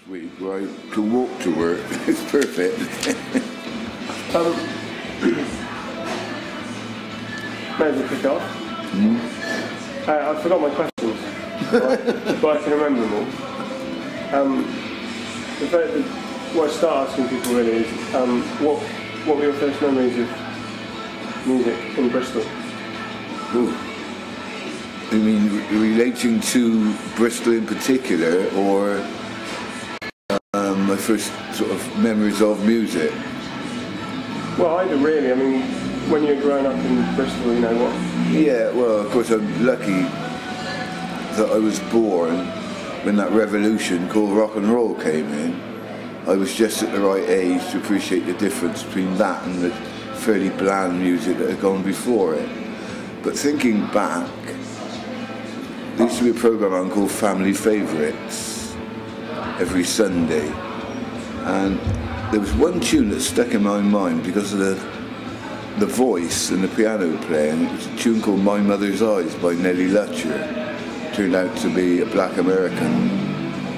week where I can walk to work. It's perfect. May as well kick off. I forgot my questions, but I can remember them all. What I start asking people really is, what were your first memories of music in Bristol? Ooh. You mean relating to Bristol in particular, or my first sort of memories of music? Well, either really. I mean, when you were growing up in Bristol, you know what? Yeah, well, of course I'm lucky that I was born when that revolution called rock and roll came in. I was just at the right age to appreciate the difference between that and the fairly bland music that had gone before it. But thinking back, there used to be a programme on called Family Favourites every Sunday, and there was one tune that stuck in my mind because of the voice and the piano playing. It was a tune called My Mother's Eyes by Nellie Lutcher. Turned out to be a black American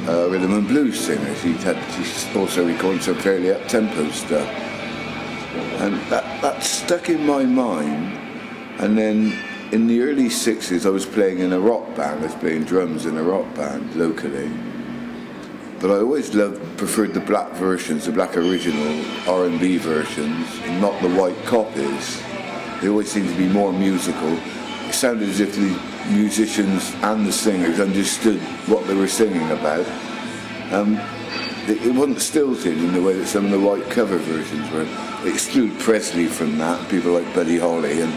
rhythm and blues singer. She also recorded some fairly up-tempo stuff, and that stuck in my mind. And then in the early 60s I was playing in a rock band. I was playing drums in a rock band locally, but I always preferred the black versions, the black original R&B versions, and not the white copies. They always seemed to be more musical. It sounded as if the musicians and the singers understood what they were singing about. It wasn't stilted in the way that some of the white cover versions were. Exclude Presley from that, people like Buddy Holly and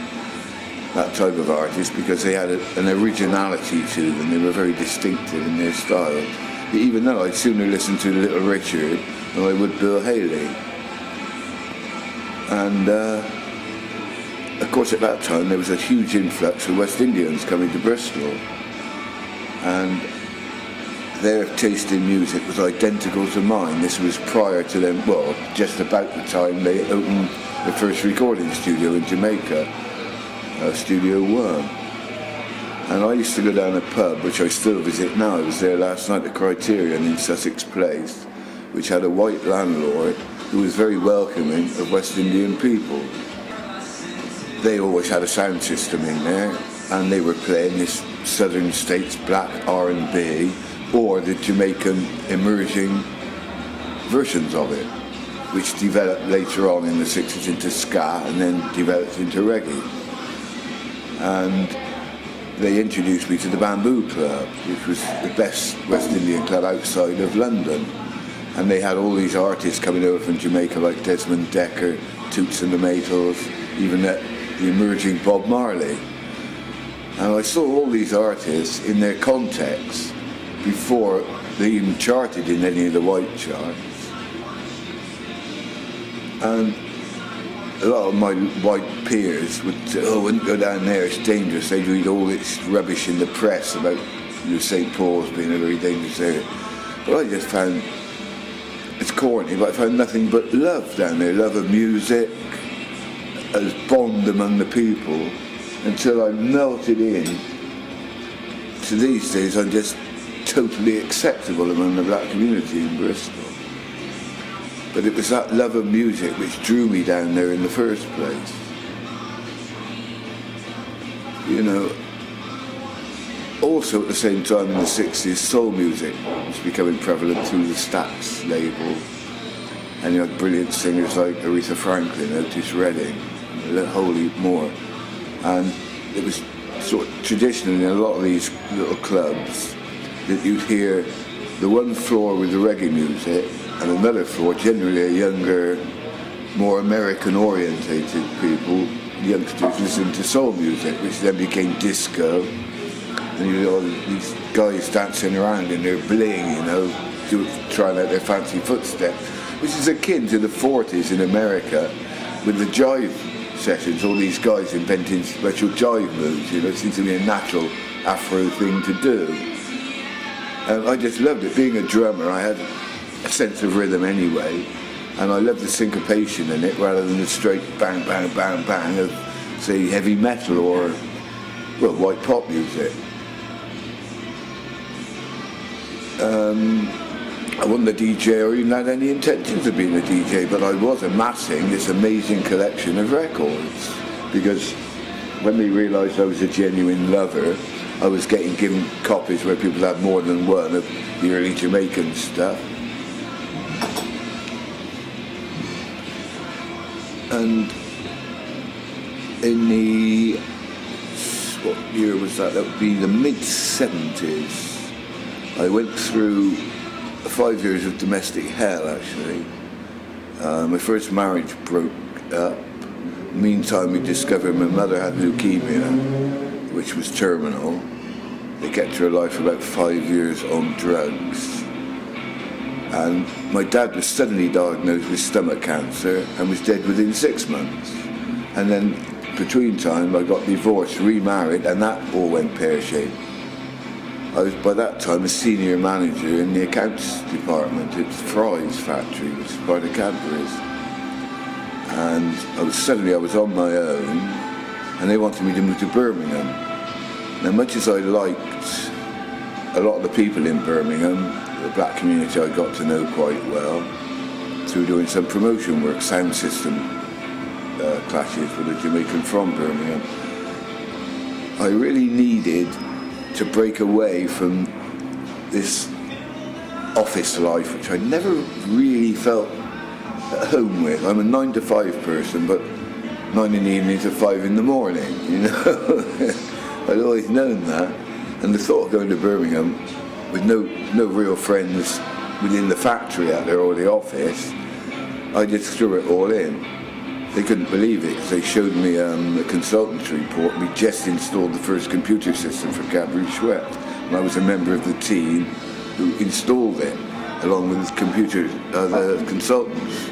that type of artist, because they had an originality to them. They were very distinctive in their style. Even though I'd sooner listen to Little Richard than I would Bill Haley. And of course at that time there was a huge influx of West Indians coming to Bristol, and their taste in music was identical to mine. This was prior to them, well, just about the time they opened the first recording studio in Jamaica, Studio One. And I used to go down a pub, which I still visit now. I was there last night at Criterion in Sussex Place, which had a white landlord who was very welcoming of West Indian people. They always had a sound system in there, and they were playing this Southern States black R&B or the Jamaican emerging versions of it, which developed later on in the 60s into ska and then developed into reggae. And they introduced me to the Bamboo Club, which was the best West Indian club outside of London. And they had all these artists coming over from Jamaica like Desmond Decker, Toots and the Maytals, even the emerging Bob Marley. And I saw all these artists in their context before they even charted in any of the white charts. And a lot of my white peers would say, oh, I wouldn't go down there, it's dangerous. They'd read all this rubbish in the press about St. Paul's being a very dangerous area. But I just found, it's corny, but I found nothing but love down there, love of music, as bond among the people, until I melted in. To these days, I'm just totally acceptable among the black community in Bristol. But it was that love of music which drew me down there in the first place. You know, also at the same time in the 60s, soul music was becoming prevalent through the Stax label. And you had brilliant singers like Aretha Franklin, Otis Redding, and a whole heap more. And it was sort of traditionally in a lot of these little clubs that you'd hear the one floor with the reggae music, and another floor, generally a younger, more American-orientated people, youngsters listening to soul music, which then became disco. And you know, these guys dancing around in their bling, you know, trying out their fancy footsteps, which is akin to the 40s in America with the jive sessions, all these guys inventing special jive moves, you know, it seems to be a natural Afro thing to do. And I just loved it. Being a drummer, I had a sense of rhythm anyway, and I loved the syncopation in it rather than the straight bang, bang, bang, bang of, say, heavy metal or, well, white pop music. I wasn't a DJ or even had any intentions of being a DJ, but I was amassing this amazing collection of records, because when they realised I was a genuine lover, I was getting given copies where people had more than one of the early Jamaican stuff. And in the, what year was that? That would be the mid-70s. I went through 5 years of domestic hell, actually. My first marriage broke up. Meantime, we discovered my mother had leukemia, which was terminal. They kept her alive for about 5 years on drugs. And my dad was suddenly diagnosed with stomach cancer and was dead within 6 months. And then, between time, I got divorced, remarried, and that all went pear-shaped. I was, by that time, a senior manager in the accounts department at Fry's factory, which is by the Cadbury's. And I was on my own, and they wanted me to move to Birmingham. Now, much as I liked a lot of the people in Birmingham, the black community I got to know quite well through doing some promotion work, sound system clashes with a Jamaican from Birmingham. I really needed to break away from this office life, which I never really felt at home with. I'm a 9 to 5 person, but 9 in the evening to 5 in the morning, you know. I'd always known that, and the thought of going to Birmingham with no real friends within the factory out there or the office, I just threw it all in. They couldn't believe it, because they showed me a consultancy report. We just installed the first computer system for Cadbury Schweppes, and I was a member of the team who installed it, along with the consultants.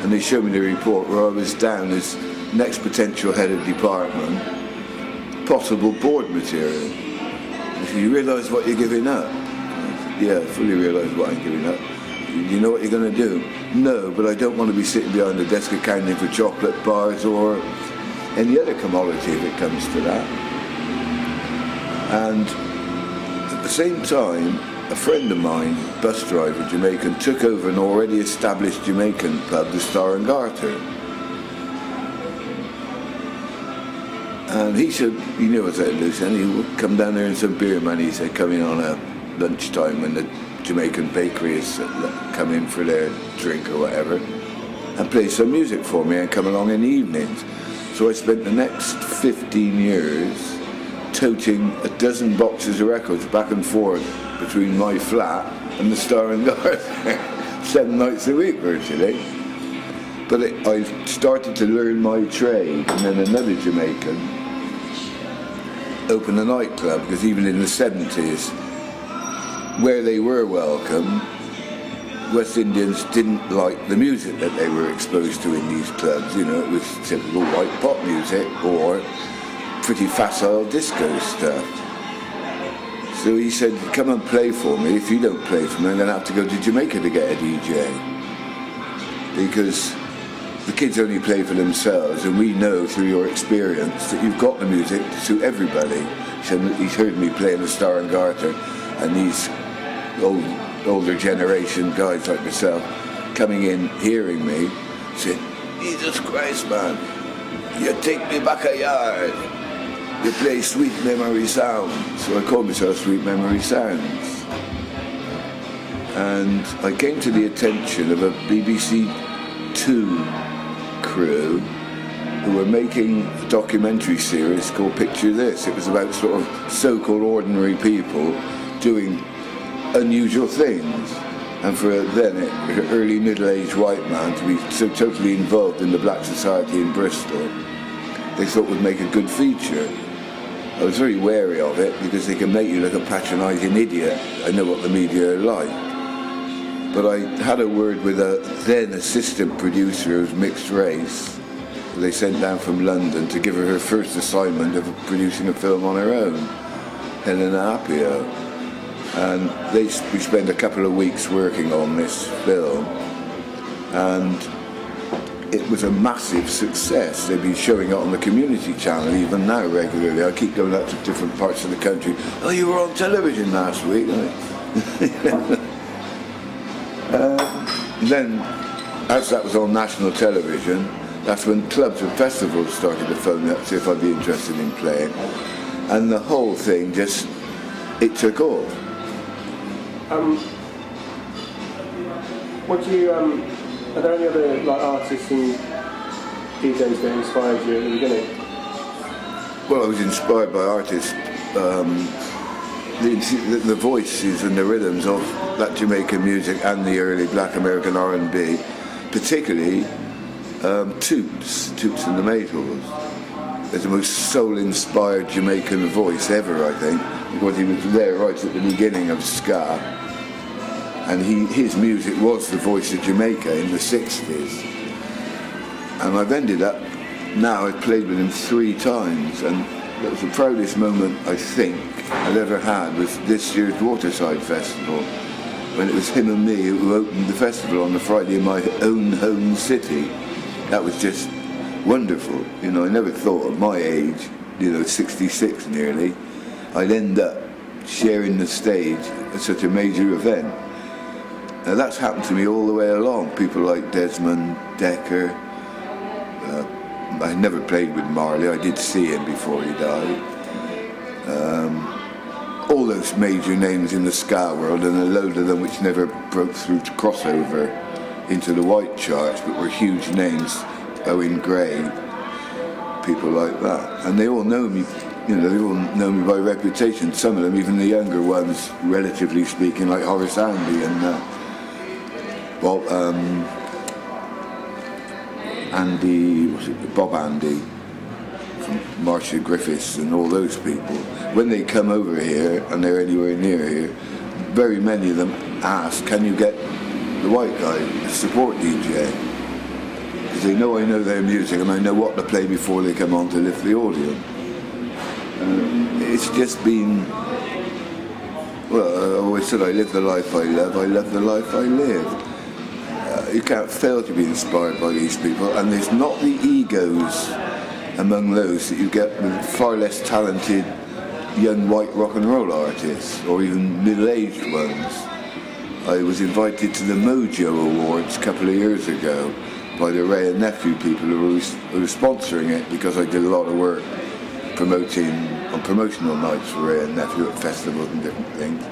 And they showed me the report where I was down as next potential head of department, possible board material. They said, "You realise what you're giving up?" I said, "Yeah, I fully realise what I'm giving up." "You know what you're going to do?" "No, but I don't want to be sitting behind a desk accounting for chocolate bars or any other commodity if it comes to that." And at the same time, a friend of mine, bus driver, Jamaican, took over an already established Jamaican pub, the Star and Garter. And he said, he knew I was at loose, and he would come down there and some beer money. He said, come in on a lunchtime when the Jamaican bakeries come in for their drink or whatever, and play some music for me and come along in the evenings. So I spent the next 15 years toting a dozen boxes of records back and forth between my flat and the Star and Garter 7 nights a week virtually. But I started to learn my trade, and then another Jamaican opened a nightclub, because even in the 70s, where they were welcome, West Indians didn't like the music that they were exposed to in these clubs. You know, it was typical white pop music or pretty facile disco stuff. So he said, come and play for me. If you don't play for me, I'm going to have to go to Jamaica to get a DJ. Because the kids only play for themselves, and we know through your experience that you've got the music to suit everybody. He said he's heard me play in the Star and Garter, and these older generation guys like myself coming in, hearing me, said, Jesus Christ, man, you take me back a yard. You play Sweet Memory Sounds. So I called myself Sweet Memory Sounds. And I came to the attention of a BBC 2 crew who were making a documentary series called Picture This. It was about sort of so-called ordinary people doing unusual things. And for then an early middle-aged white man to be so totally involved in the black society in Bristol, they thought would make a good feature. I was very wary of it, because they can make you look a patronising idiot. I know what the media are like. But I had a word with a then assistant producer who was mixed race, who they sent down from London to give her her first assignment of producing a film on her own, Helena Apio. And we spent a couple of weeks working on this film, and it was a massive success. They've been showing it on the community channel even now regularly. I keep going out to different parts of the country. Oh, you were on television last week. then, as that was on national television, that's when clubs and festivals started to phone me up to see if I'd be interested in playing. And the whole thing just, it took off. What do you, are there any other like artists and DJs that inspired you at the beginning? Well, I was inspired by artists, the voices and the rhythms of that Jamaican music and the early black American R&B, particularly Toots and the Maytals. There's the most soul-inspired Jamaican voice ever, I think, because he was there right at the beginning of ska, and his music was the voice of Jamaica in the 60s. And I've ended up, now I've played with him 3 times, and that was the proudest moment I think I've ever had was this year's Waterside Festival, when it was him and me who opened the festival on the Friday in my own home city. That was just wonderful. You know, I never thought at my age, you know, 66 nearly, I'd end up sharing the stage at such a major event. Now that's happened to me all the way along. People like Desmond Decker. I never played with Marley. I did see him before he died. All those major names in the ska world, and a load of them which never broke through to crossover into the white charts, but were huge names. Owen Gray, people like that, and they all know me. You know, they all know me by reputation. Some of them, even the younger ones, relatively speaking, like Horace Andy and Bob Andy from Marcia Griffiths and all those people. When they come over here and they're anywhere near here, very many of them ask, "Can you get the white guy to support DJ?" Because they know I know their music and I know what to play before they come on to lift the audience. It's just been, well, I always said I live the life I love the life I live. You can't fail to be inspired by these people, and there's not the egos among those that you get with far less talented young white rock and roll artists, or even middle-aged ones. I was invited to the Mojo Awards a couple of years ago by the Ray and Nephew people who were sponsoring it, because I did a lot of work promoting on promotional nights for Ray and Nephew at festivals and different things.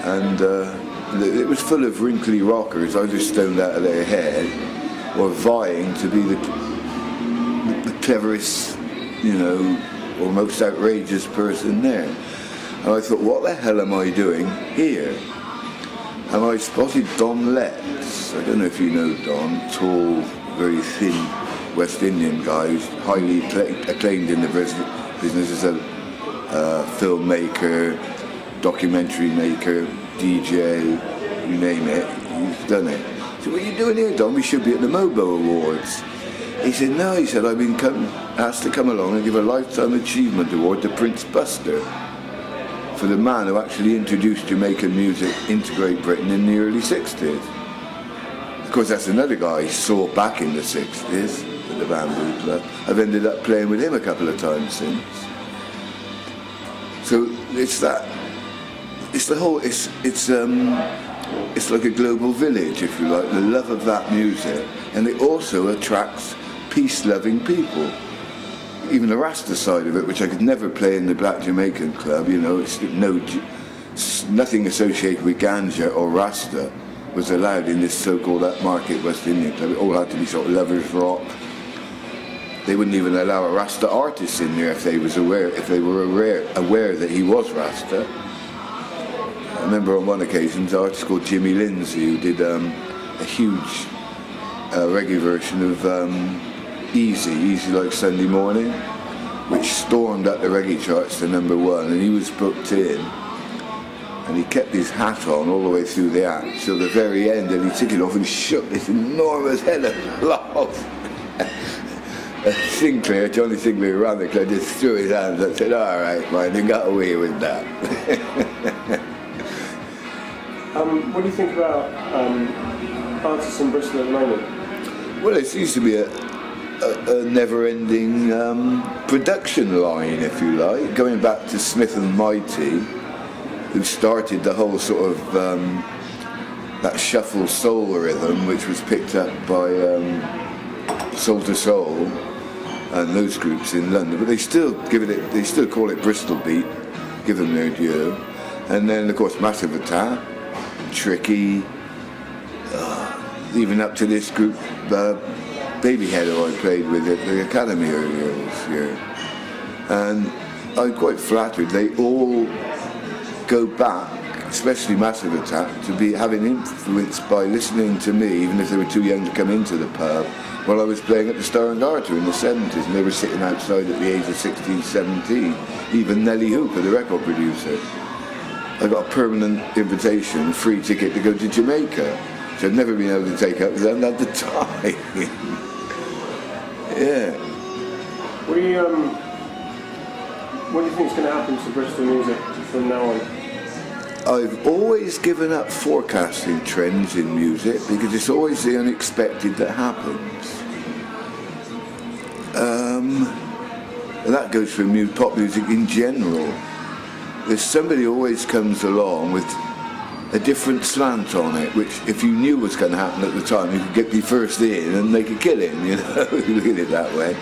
And it was full of wrinkly rockers, either stoned out of their head or vying to be the cleverest, you know, or most outrageous person there. And I thought, what the hell am I doing here? And I spotted Don Letts. I don't know if you know Don, tall, very thin West Indian guy who's highly acclaimed in the business as a filmmaker, documentary maker, DJ, you name it, he's done it. I said, "What are you doing here, Don? We should be at the Mobo Awards." He said, "No," he said, "I've been asked to come along and give a Lifetime Achievement Award to Prince Buster for the man who actually introduced Jamaican music into Great Britain in the early 60s. Of course, that's another guy I saw back in the 60s at the Bamboo Club. I've ended up playing with him a couple of times since. So it's that. It's the whole. It's like a global village, if you like. The love of that music, and it also attracts peace-loving people. Even the Rasta side of it, which I could never play in the Black Jamaican Club. You know, it's nothing associated with ganja or Rasta was allowed in this so-called upmarket West Indian club. It all had to be sort of lovers rock. They wouldn't even allow a Rasta artist in there if they were aware that he was Rasta. I remember on one occasion, an artist called Jimmy Lindsay, who did a huge reggae version of Easy Like Sunday Morning, which stormed up the reggae charts to #1, and he was booked in, and he kept his hat on all the way through the act till the very end, and he took it off and shook this enormous head of laugh. Johnny Sinclair around the club, just threw his hands up and said, "All right, man, you got away with that." What do you think about artists in Bristol at the moment? Well, it seems to be a never-ending production line, if you like, going back to Smith and Mighty, who started the whole sort of that shuffle soul rhythm, which was picked up by Soul to Soul and those groups in London, but they still call it Bristol beat, give them their due. And then of course Massive Attack, Tricky, even up to this group Babyhead, who I played with at the Academy earlier this year. And I'm quite flattered they all go back, especially Massive Attack, to be having influenced by listening to me, even if they were too young to come into the pub, while I was playing at the Star and Garter in the 70s, and they were sitting outside at the age of 16, 17. Even Nelly Hooper, the record producer. I got a permanent invitation, free ticket to go to Jamaica, which I've never been able to take up because I haven't had the time. Yeah. What do you think is going to happen to Bristol music from now on? I've always given up forecasting trends in music because it's always the unexpected that happens. And that goes for pop music in general. There's somebody who always comes along with a different slant on it, which if you knew was going to happen at the time, you could be first in and they could kill him, you know, if you look at it that way.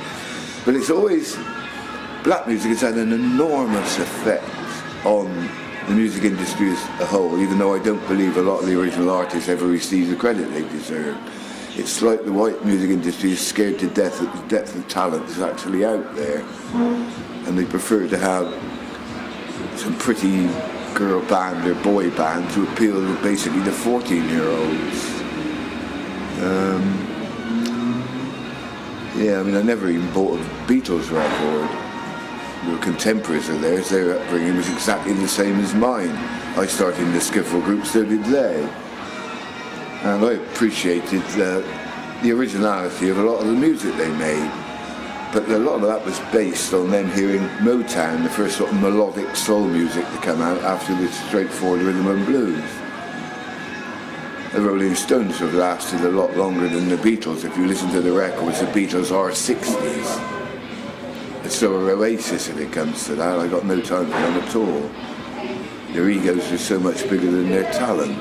But it's always, black music has had an enormous effect on the music industry as a whole, even though I don't believe a lot of the original artists ever receive the credit they deserve. It's like the white music industry is scared to death at the depth of talent that's actually out there. And they prefer to have some pretty girl band or boy band to appeal to basically the 14-year-olds. Yeah, I mean, I never even bought a Beatles record. They were contemporaries of theirs. Their upbringing was exactly the same as mine. I started in the skiffle group, so did they. And I appreciated the originality of a lot of the music they made. But a lot of that was based on them hearing Motown, the first sort of melodic soul music to come out after the straightforward rhythm and blues. The Rolling Stones have lasted a lot longer than the Beatles. If you listen to the records, the Beatles are 60s. It's still a Oasis if it comes to that. I got no time for them at all. Their egos are so much bigger than their talent.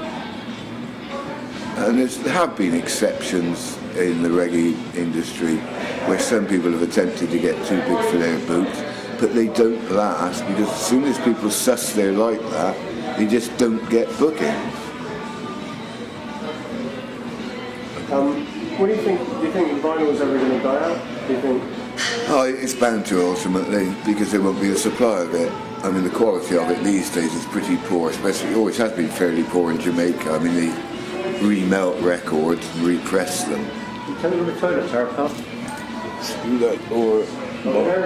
And there have been exceptions in the reggae industry where some people have attempted to get too big for their boots, but they don't last because as soon as people suss they're like that, they just don't get bookings. What do you think? Do you think vinyl is ever going to die out? Do you think? Oh, it's bound to ultimately, because there won't be a supply of it. I mean, the quality of it these days is pretty poor, especially, it always has been fairly poor in Jamaica. I mean, they remelt records and repress them. Tell me where the toilets are, pal.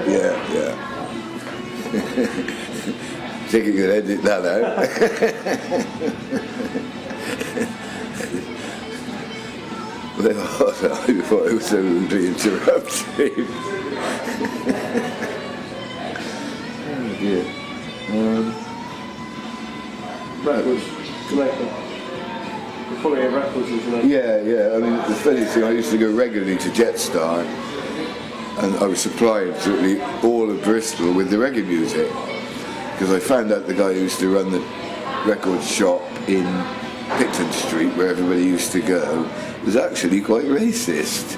Yeah. Think you could edit that out. I thought it was so rudely interrupted. Oh dear. Records, Jamaica. The quality of records in Jamaica. Yeah. I mean, the funny thing, I used to go regularly to Jetstar, and I was supplying absolutely all of Bristol with the reggae music, because I found out the guy who used to run the record shop in Picton Street, where everybody used to go, was actually quite racist.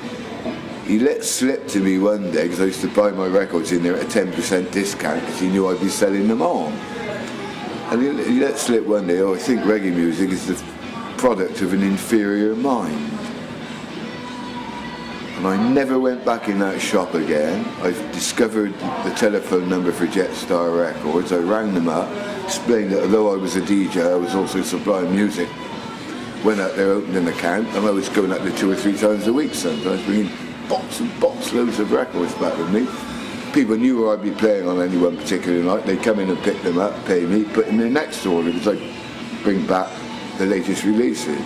He let slip to me one day, because I used to buy my records in there at a 10% discount, because he knew I'd be selling them on. And he let slip one day, I think reggae music is the product of an inferior mind. And I never went back in that shop again. I discovered the telephone number for Jetstar Records. I rang them up, explained that although I was a DJ, I was also supplying music. Went out there, opened an account, and I was going out there 2 or 3 times a week sometimes, bringing box and box loads of records back with me. People knew where I'd be playing on any one particular night. They'd come in and pick them up, pay me, put in their next order, because I'd bring back the latest releases.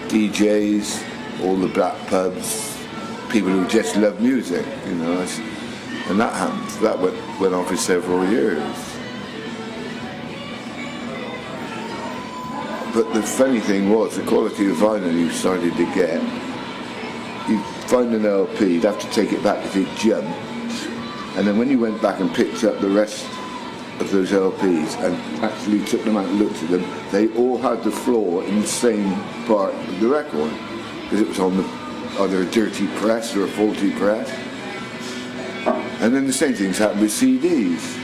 DJs, all the black pubs, people who just love music, you know. And that happened. That went on for several years. But the funny thing was, the quality of vinyl you started to get, you'd find an LP, you'd have to take it back because it jumped. And then when you went back and picked up the rest of those LPs and actually took them out and looked at them, they all had the flaw in the same part of the record, because it was on either a dirty press or a faulty press. And then the same things happened with CDs.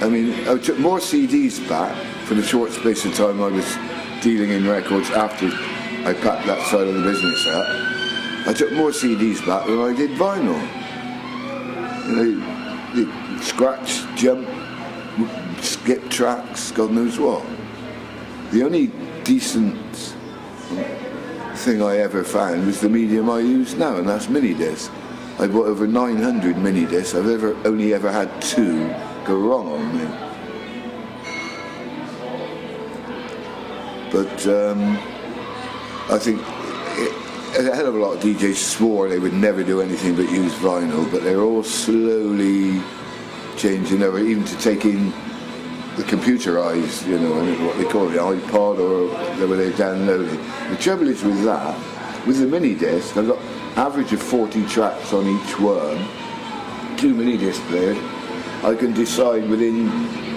I mean, I took more CDs back for the short space of time I was dealing in records after I packed that side of the business up. I took more CDs back than I did vinyl. You know, scratch, jump, skip tracks, God knows what. The only decent thing I ever found was the medium I use now, and that's mini disc. I bought over 900 mini discs. I've only ever had 2 go wrong on me. But I think a hell of a lot of DJs swore they would never do anything but use vinyl, but they're all slowly changing over, even to take in the computerized, you know, what they call it, the iPod or whatever they're downloading. The trouble is with that, with the mini disc, I've got average of 40 tracks on each one, 2 mini disc players. I can decide within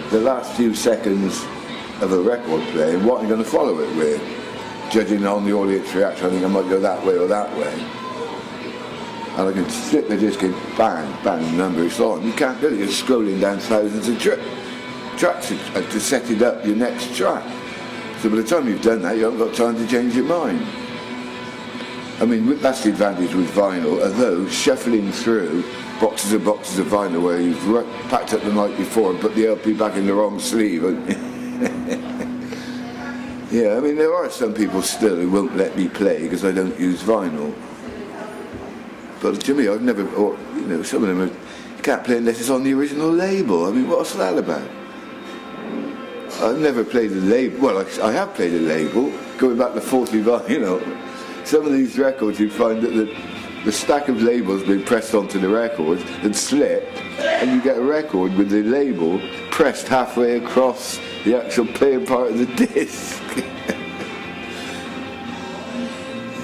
the last few seconds of a record playing what I'm going to follow it with. Judging on the audience reaction, I think I might go that way or that way. And I can slip the disc in, bang, bang, number it's on. You can't do it, you're scrolling down thousands of tracks to set it up your next track. So by the time you've done that, you haven't got time to change your mind. I mean, that's the advantage with vinyl, although shuffling through boxes of vinyl where you've packed up the night before and put the LP back in the wrong sleeve. Yeah, I mean, there are some people still who won't let me play because I don't use vinyl. But to me, I've never, or, you know, some of them are, you can't play unless it's on the original label. I mean, what's that about? I've never played a label. Well, I have played a label, going back to 40 vinyl. Some of these records, you find that the stack of labels being pressed onto the record and slipped, and you get a record with the label pressed halfway across the actual playing part of the disc.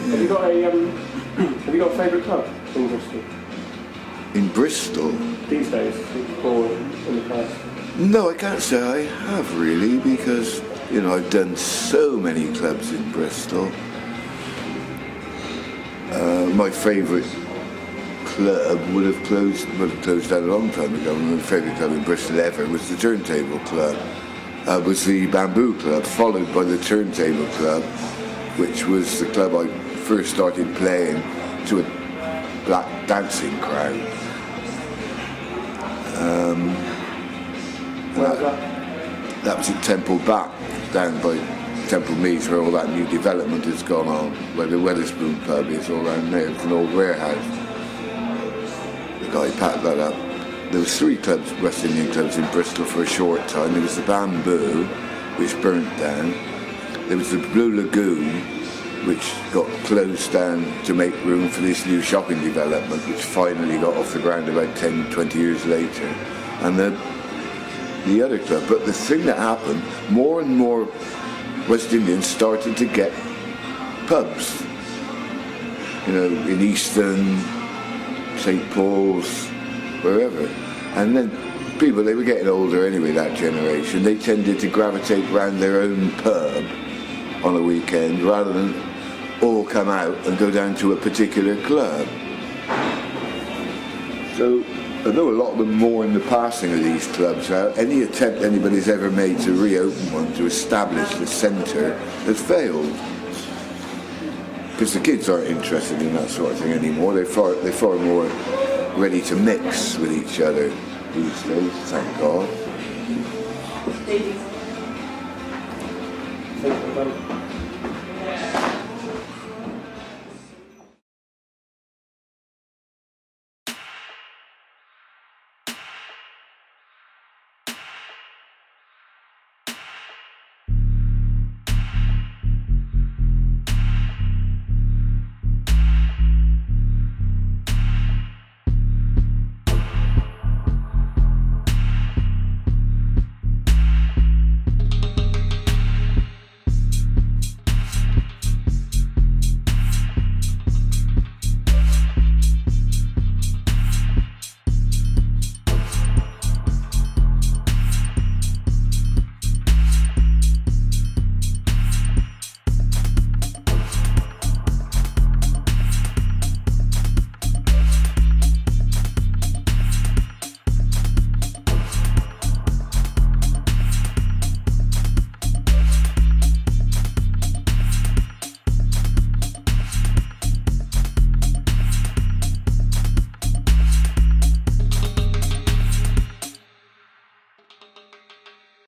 Have you got a favourite club in Bristol? In Bristol? These days, or in the past? No, I can't say I have really, because, you know, I've done so many clubs in Bristol. My favourite club would have closed down a long time ago. My favourite club in Bristol ever was the Turntable Club. Was the Bamboo Club, followed by the Turntable Club, which was the club I first started playing to a black dancing crowd. That was at Temple Back, down by Temple Meads, where all that new development has gone on, where the Wetherspoon pub is all around there. It's an old warehouse. The guy packed that up. There was 3 clubs, West Indian clubs in Bristol for a short time. There was the Bamboo, which burnt down. There was the Blue Lagoon, which got closed down to make room for this new shopping development, which finally got off the ground about 10, 20 years later. And the other club. But the thing that happened, more and more West Indians started to get pubs. You know, in Easton, St. Paul's, wherever. And then people, they were getting older anyway, that generation, they tended to gravitate around their own pub on a weekend rather than all come out and go down to a particular club. So I know a lot of them mourn the passing of these clubs out. Any attempt anybody's ever made to reopen one, to establish the centre, has failed. Because the kids aren't interested in that sort of thing anymore. They're far more ready to mix with each other these days, thank God.